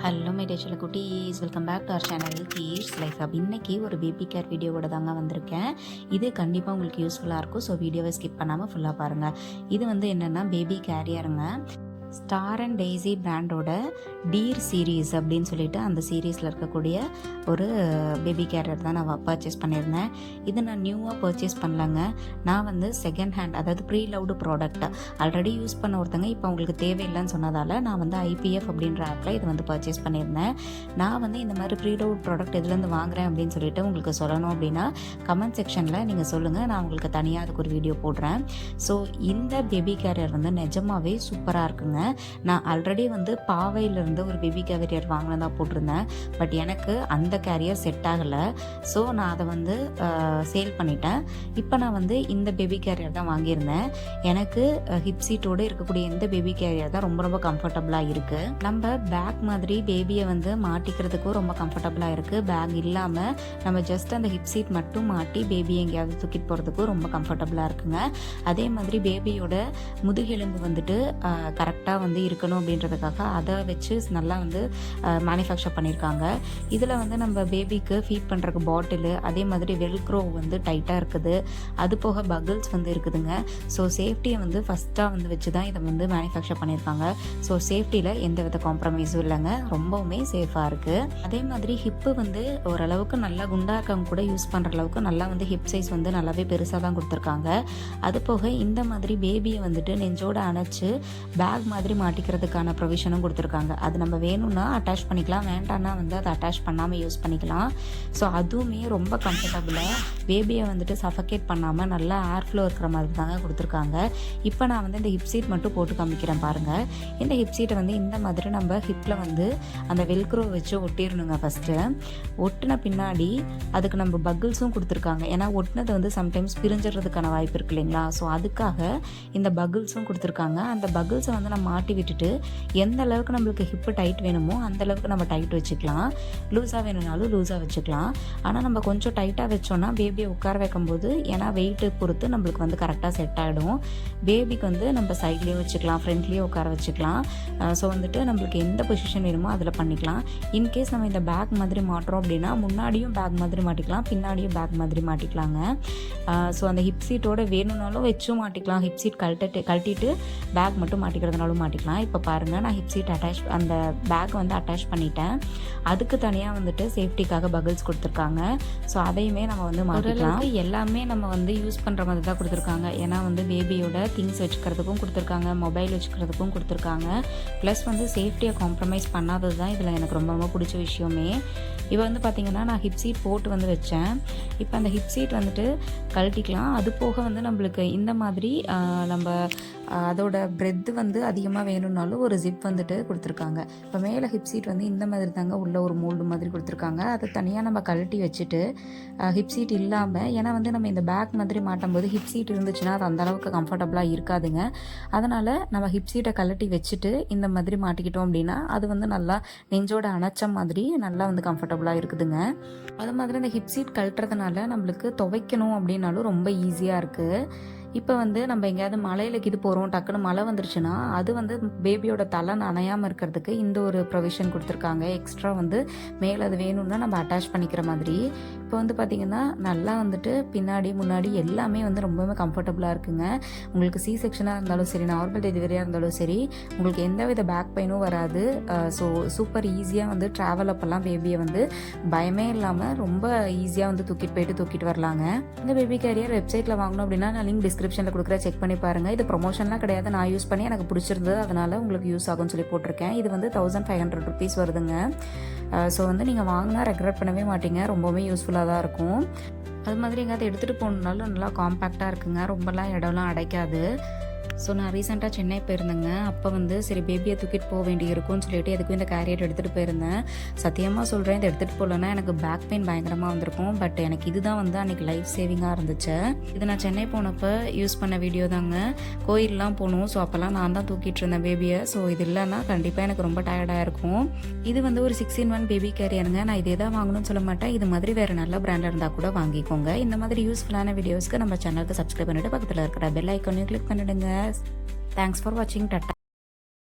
Hello my டேஷில் குட்டீஸ், welcome back to our channel கீஸ் லைஃப் ஹப். இன்றைக்கி ஒரு பேபி கேர் வீடியோவோட தாங்க வந்திருக்கேன். இது கண்டிப்பாக உங்களுக்கு யூஸ்ஃபுல்லாக இருக்கும். ஸோ வீடியோவை ஸ்கிப் பண்ணாமல் ஃபுல்லாக பாருங்கள். இது வந்து என்னென்னா பேபி கேரியருங்க. ஸ்டார் அண்ட் டெய்ஸி பிராண்டோட டீர் சீரீஸ் அப்படின்னு சொல்லிட்டு அந்த சீரீஸில் இருக்கக்கூடிய ஒரு பேபி கேரியர் தான் நான் பர்ச்சேஸ் பண்ணியிருந்தேன். இது நான் நியூவாக பர்ச்சேஸ் பண்ணலங்க. நான் வந்து செகண்ட் ஹேண்ட், அதாவது pre loved product already use பண்ண ஒருத்தங்க இப்போ அவங்களுக்கு தேவையில்லைன்னு சொன்னதால் நான் வந்து IPF அப்படின்ற ஆப்பில் இது வந்து பர்ச்சேஸ் பண்ணியிருந்தேன். நான் வந்து இந்த மாதிரி ப்ரீ லவ்டு ப்ராடக்ட் எதுலேருந்து வாங்குறேன் அப்படின்னு சொல்லிட்டு உங்களுக்கு சொல்லணும் அப்படின்னா கமெண்ட் செக்ஷனில் நீங்கள் சொல்லுங்கள். நான் உங்களுக்கு தனியாக அதுக்கு ஒரு வீடியோ போடுறேன். ஸோ இந்த பேபி கேரியர் வந்து நிஜமாகவே சூப்பராக இருக்குங்க. நான் ஆல்ரெடி வந்து பாவையிலிருந்து ஒரு பேபி கேரியர் வாங்கினதா போட்டிருந்தேன். பட் எனக்கு அந்த கேரியர் செட் ஆகலை. ஸோ நான் அதை வந்து சேல் பண்ணிட்டேன். இப்போ நான் வந்து இந்த பேபி கேரியர் தான் வாங்கியிருந்தேன். எனக்கு ஹிப் சீட்டோடு இருக்கக்கூடிய இந்த பேபி கேரியர் தான் ரொம்ப ரொம்ப கம்ஃபர்டபுளாக இருக்குது. நம்ம பேக் மாதிரி பேபியை வந்து மாட்டிக்கிறதுக்கும் ரொம்ப கம்ஃபர்டபுளாக இருக்குது. பேக் இல்லாமல் நம்ம ஜஸ்ட் அந்த ஹிப் சீட் மட்டும் மாட்டி பேபியை எங்கேயாவது தூக்கிட்டு போகிறதுக்கும் ரொம்ப கம்ஃபர்டபுளாக இருக்குங்க. அதே மாதிரி பேபியோட முதுகெலும்பு வந்துட்டு கரெக்டாக வந்து இருக்கணும் அப்படின்றதுக்காக அதை வச்சு நல்லா வந்து மேனுஃபேக்சர் பண்ணியிருக்காங்க. இதில் வந்து நம்ம பேபிக்கு ஃபீட் பண்ணுறக்கு பாட்டிலு, அதே மாதிரி வெல்க்ரோ வந்து டைட்டாக இருக்குது. அது போக பகிள்ஸ் வந்து இருக்குதுங்க. ஸோ சேஃப்டியை வந்து ஃபஸ்ட்டாக வந்து வச்சு தான் இதை வந்து மேனுஃபேக்சர் பண்ணியிருக்காங்க. ஸோ சேஃப்டியில் எந்த வித காம்ப்ரமைஸும் இல்லைங்க. ரொம்பவுமே சேஃபாக இருக்குது. அதே மாதிரி ஹிப்பு வந்து ஓரளவுக்கு நல்லா குண்டாக இருக்கவங்க கூட யூஸ் பண்ணுற அளவுக்கு நல்லா வந்து ஹிப் சைஸ் வந்து நல்லாவே பெருசாக தான் கொடுத்துருக்காங்க. அது போக இந்த மாதிரி பேபியை வந்துட்டு நெஞ்சோடு அணைச்சி பேக் மாதிரி மாட்டிக்கிறதுக்கான ப்ரொவிஷனும் கொடுத்துருக்காங்க. அது நம்ம வேணும்னா அட்டாச் பண்ணிக்கலாம், வேண்டாம்னா வந்து அதை அட்டாச் பண்ணாமல் யூஸ் பண்ணிக்கலாம். ஸோ அதுவுமே ரொம்ப கம்ஃபர்டபுளாக பேபியை வந்துட்டு சஃபகேட் பண்ணாமல் நல்லா ஏர் ஃப்ளோ இருக்கிற மாதிரி தாங்க கொடுத்துருக்காங்க. இப்போ நான் வந்து இந்த ஹிப் சீட் மட்டும் போட்டு காமிக்கிறேன் பாருங்கள். இந்த ஹிப் சீட்டை வந்து இந்த மாதிரி நம்ம ஹிப்பில் வந்து அந்த வெல்க்ரோ வச்சு ஒட்டிடணுங்க. ஃபஸ்ட்டு ஒட்டின பின்னாடி அதுக்கு நம்ம பகிள்ஸும் கொடுத்துருக்காங்க. ஏன்னா ஒட்டினது வந்து சம்டைம்ஸ் பிரிஞ்சிடுறதுக்கான வாய்ப்பு இருக்கு இல்லைங்களா. ஸோ அதுக்காக இந்த பகிள்ஸும் கொடுத்துருக்காங்க. அந்த பகிள்ஸை வந்து நம்ம மாட்டி விட்டுட்டு எந்த அளவுக்கு நம்மளுக்கு ஹிப்பு டைட் வேணுமோ அந்த அளவுக்கு நம்ம டைட் வச்சுக்கலாம். லூஸாக வேணும்னாலும் லூஸாக வச்சுக்கலாம். ஆனால் நம்ம கொஞ்சம் டைட்டாக வச்சோன்னா பேபியை உட்கார வைக்கும்போது ஏன்னா வெயிட்டு பொறுத்து நம்மளுக்கு வந்து கரெக்டாக செட் ஆகிடும். பேபிக்கு வந்து நம்ம சைட்லேயும் வச்சுக்கலாம், ஃப்ரண்ட்லேயும் உட்கார வச்சுக்கலாம். ஸோ வந்துட்டு நம்மளுக்கு எந்த பொசிஷன் வேணுமோ அதில் பண்ணிக்கலாம். இன்கேஸ் நம்ம இந்த பேக் மாதிரி மாட்டுறோம் அப்படின்னா முன்னாடியும் பேக் மாதிரி மாட்டிக்கலாம், பின்னாடியும் பேக் மாதிரி மாட்டிக்கலாங்க. ஸோ அந்த ஹிப் சீட்டோட வேணும்னாலும் வச்சும் மாட்டிக்கலாம். ஹிப் சீட் கழட்டிட்டு பேக் மட்டும் மாட்டிக்கிறதுனாலும் மாட்டிக்கலாம். இப்போ பாருங்கள், நான் ஹிப் சீட் அந்த பேக் வந்து அட்டாச் பண்ணிட்டேன். அதுக்கு தனியாக வந்துட்டு சேஃப்டிக்காக பகிள்ஸ் கொடுத்துருக்காங்க. ஸோ அதையுமே நம்ம வந்து மாட்டிக்கலாம். எல்லாமே நம்ம வந்து யூஸ் பண்ணுற மாதிரி தான் கொடுத்துருக்காங்க. ஏன்னா வந்து பேபியோட திங்ஸ் வச்சுக்கிறதுக்கும் கொடுத்துருக்காங்க, மொபைல் வச்சுக்கிறதுக்கும் கொடுத்துருக்காங்க. ப்ளஸ் வந்து சேஃப்டியை காம்ப்ரமைஸ் பண்ணாதது தான் இதில் எனக்கு ரொம்ப ரொம்ப பிடிச்ச விஷயமே. இப்போ வந்து பார்த்திங்கன்னா நான் ஹிப் சீட் போட்டு வந்து வச்சேன். இப்போ அந்த ஹிப் சீட் வந்துட்டு கழட்டிக்கலாம். அது போக வந்து நம்மளுக்கு இந்த மாதிரி நம்ம அதோட பிரெத்து வந்து அதிகமாக வேணும்னாலும் ஒரு ஜிப் வந்துட்டு கொடுத்துருக்காங்க. இப்போ மேலே ஹிப் சீட் வந்து இந்த மாதிரி தாங்க உள்ள ஒரு மோல்டு மாதிரி கொடுத்துருக்காங்க. அதை தனியாக நம்ம கழட்டி வச்சுட்டு ஹிப் சீட் இல்லாமல், ஏன்னா வந்து நம்ம இந்த பேக் மாதிரி மாட்டும் போது ஹிப் சீட் இருந்துச்சுன்னா அது அந்தளவுக்கு கம்ஃபர்டபுளாக இருக்காதுங்க. அதனால் நம்ம ஹிப் சீட்டை கழட்டி வச்சுட்டு இந்த மாதிரி மாட்டிக்கிட்டோம் அப்படின்னா அது வந்து நல்லா நெஞ்சோட அணைச்ச மாதிரி நல்லா வந்து கம்ஃபர்டபுளாக இருக்குதுங்க. அது மாதிரி இந்த ஹிப் சீட் கழட்டுறதுனால நம்மளுக்கு துவைக்கணும் அப்படின்னாலும் ரொம்ப ஈஸியாக இருக்குது. இப்போ வந்து நம்ம எங்கேயாவது மலையில் இது போகிறோம், டக்குன்னு மழை வந்துருச்சுன்னா அது வந்து பேபியோட தலை நனையாமல் இருக்கிறதுக்கு இந்த ஒரு ப்ரொவிஷன் கொடுத்துருக்காங்க. எக்ஸ்ட்ரா வந்து மேலே அது வேணும்னா நம்ம அட்டாச் பண்ணிக்கிற மாதிரி. இப்போ வந்து பார்த்திங்கன்னா நல்லா வந்துட்டு பின்னாடி முன்னாடி எல்லாமே வந்து ரொம்பவே கம்ஃபர்டபுளாக இருக்குங்க. உங்களுக்கு சி செக்ஷனாக இருந்தாலும் சரி, நார்மல் டெலிவரியாக இருந்தாலும் சரி, உங்களுக்கு எந்த வித பேக் பெயினும் வராது. ஸோ சூப்பர் ஈஸியாக வந்து ட்ராவல் அப்போல்லாம் பேபியை வந்து பயமே இல்லாமல் ரொம்ப ஈஸியாக வந்து தூக்கிட்டு வரலாங்க. இந்த பேபி கேரியர் வெப்சைட்டில் வாங்கணும் அப்படின்னா நான் லிங்க் டிஸ்கிரிப்ஷனில் கொடுக்குற, செக் பண்ணி பாருங்கள். இது ப்ரொமோஷன்லாம் கிடையாது, நான் யூஸ் பண்ணி எனக்கு பிடிச்சிருந்தது, அதனால் உங்களுக்கு யூஸ் ஆகும்னு சொல்லி போட்டிருக்கேன். இது வந்து 1500 rupees வருதுங்க. ஸோ வந்து நீங்கள் வாங்கினா ரெக்ரெட் பண்ணவே மாட்டீங்க, ரொம்பவே யூஸ்ஃபுல்லாக தான் இருக்கும். அது மாதிரி எங்கேயாவது எடுத்துகிட்டு போகணுன்னாலும் நல்லா காம்பேக்டாக இருக்குங்க, ரொம்பலாம் இடம்லாம் அடைக்காது. ஸோ நான் ரீசெண்டாக சென்னை போயிருந்தேங்க. அப்போ வந்து சரி பேபியை தூக்கிட்டு போக வேண்டி இருக்கும்னு சொல்லிட்டு எதுக்கும் இந்த கேரியர் எடுத்துகிட்டு போயிருந்தேன். சத்தியமாக சொல்கிறேன், இதை எடுத்துகிட்டு போகலன்னா எனக்கு பேக் பெயின் பயங்கரமாக வந்திருக்கும். பட் எனக்கு இதுதான் வந்து அன்றைக்கி லைஃப் சேவிங்காக இருந்துச்சு. இது நான் சென்னை போனப்போ யூஸ் பண்ண வீடியோ தாங்க. கோயிலெலாம் போகணும், ஸோ அப்போல்லாம் நான் தான் தூக்கிட்டு இருந்தேன் பேபியை. ஸோ இது இல்லைன்னா கண்டிப்பாக எனக்கு ரொம்ப டயர்டாக இருக்கும். இது வந்து ஒரு 6-in-1 பேபி கேரியருங்க. நான் இதே தான் வாங்கணும்னு சொல்ல மாட்டேன். இது மாதிரி வேறு நல்ல பிராண்டாக இருந்தால் கூட வாங்கிக்கோங்க. இந்த மாதிரி யூஸ்ஃபுல்லான வீடியோஸ்க்கு நம்ம சேனலுக்கு சப்ஸ்கிரைப் பண்ணிவிட்டு பக்கத்தில் இருக்கிற பெல் ஐக்கானையும் கிளிக் பண்ணிவிடுங்க. தேங்க்ஸ் ஃபார் வாட்சிங். டாட்டா.